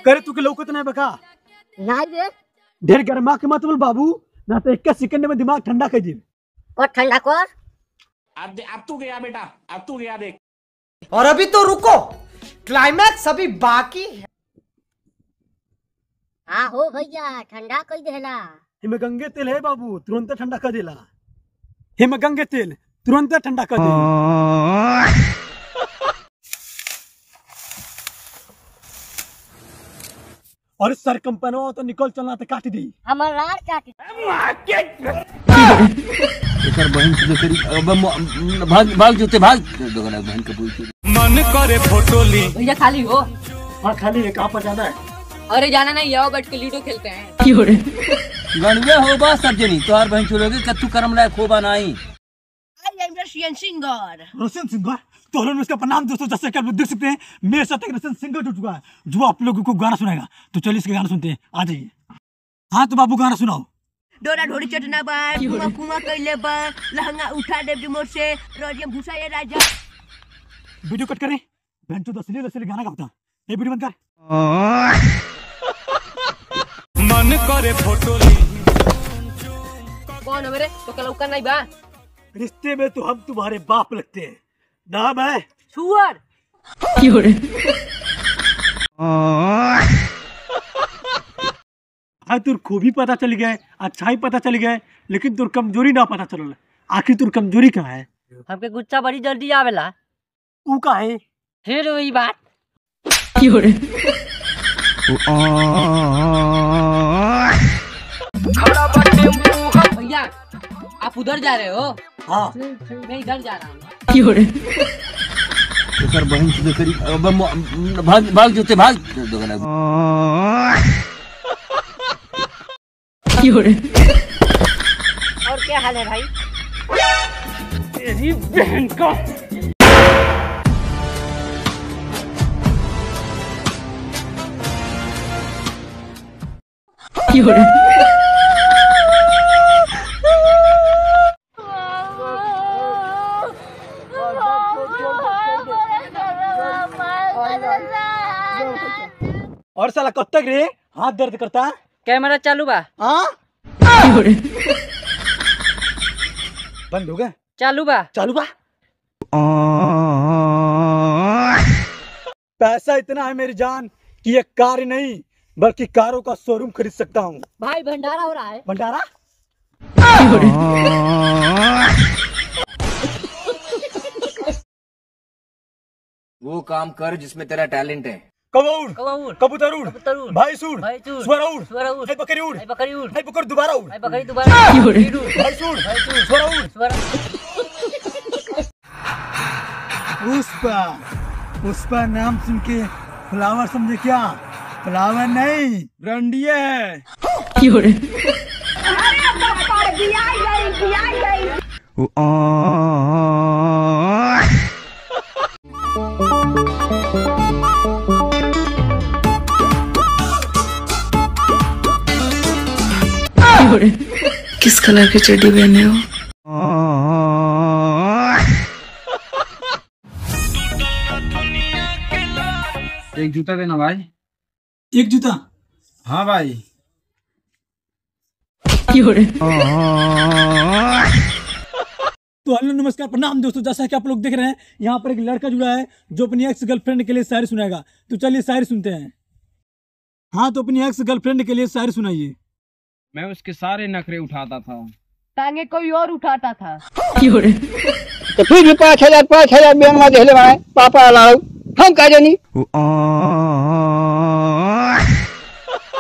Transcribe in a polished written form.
करे तू के लौकत नहीं बका नहीं रे ढेर गरमा के मत बोल बाबू ना तो 1 सेकंड में दिमाग ठंडा कर दे और ठंडा कर अब तू गया बेटा, अब तू गया देख। और अभी तो रुको, क्लाइमैक्स अभी बाकी है। हाँ हो भैया ठंडा कर देला। हिम गंगे तेल है बाबू तुरंत ठंडा कर देला। हिम गंगे तेल तुरंत ठंडा कर दे। और सर कंपनी तो निकल चलना तो काट दी हमारा काट एकर बहन से करी भाग जोते भाग दोगला बहन के बोल मन करे फोटो ली। भैया खाली हो? हाँ खाली है। कहाँ पर जाना है? अरे जाना नहीं, आओ बैठ के लूडो खेलते हैं। गणवे हो बा सब जनी तोहार बहन चलोगे कत्तू करम लायक होबा नहीं। I am Russian singer. Russian singer तो हम इसका प्रणाम दोस्तों। जैसे कि आप लोग देख सकते हैं मेरे साथ एक रशियन सिंगर जुड़ चुका है जो आप लोगों को गाना सुनाएगा। तो चलिए इसके गाना सुनते हैं, आ जाइए। हाँ तो बाबू गाना सुनाओ। डोरा ढोरी चटना बा कुआ कुआ कइले बा लहंगा उठा दे रिमोट से रोजियम घुसाए राजा। वीडियो कट करें बहन तो असली गाना गाता। ये वीडियो बंद कर। मन करे फोटो ली। कौन है मेरे तो कल नहीं बा? रिश्ते में तो हम तुम्हारे बाप लगते हैं। नाम है सुअर। हाँ तुर खूबी पता चल गया, अच्छाई पता चल गया, लेकिन तुर कमजोरी ना पता चलल। आखिर तुर कमजोरी कहाँ है? हमके गुस्सा बड़ी जल्दी आवेला। ऊ का है? फिर वही बात। भैया आप उधर जा रहे हो? हाँ मैं इधर जा रहा हूँ। एकर बहन से करी भाग जोते भाग दोगला। और क्या हाल है भाई? तेरी बहन का और साला कब तक रे हाथ दर्द करता? कैमरा चालू बा? हाँ बंद हो गया? चालू बा? चालू बा। पैसा इतना है मेरी जान कि ये कार नहीं बल्कि कारों का शोरूम खरीद सकता हूँ। भाई भंडारा हो रहा है। भंडारा? वो काम कर जिसमें तेरा टैलेंट है। कबूर, कबूतर उड़, भाई सूड़, स्वर उड़, स्वर बकरी उड़, बकरी उड़, बकरी दोबारा उड़, बकरी दोबारा भाई सूड़, स्वर उड़। पुष्पा, पुष्पा नाम सुन के फ्लावर समझे क्या? फ्लावर नहीं रंडिया है। किस कलर की चड्डी पहने हो? एक जूता देना भाई। एक जूता? हाँ भाई। तो हेलो नमस्कार प्रणाम दोस्तों। जैसा कि आप लोग देख रहे हैं यहाँ पर एक लड़का जुड़ा है जो अपनी एक्स गर्लफ्रेंड के लिए शायरी सुनाएगा। तो चलिए शायरी सुनते हैं। हाँ तो अपनी एक्स गर्लफ्रेंड के लिए शायरी सुनाइए। मैं उसके सारे नखरे उठाता था, टांगे कोई और उठाता था। तो फिर भी 5,000 बेनमा देले भाई पापा लाओ हम का जानी।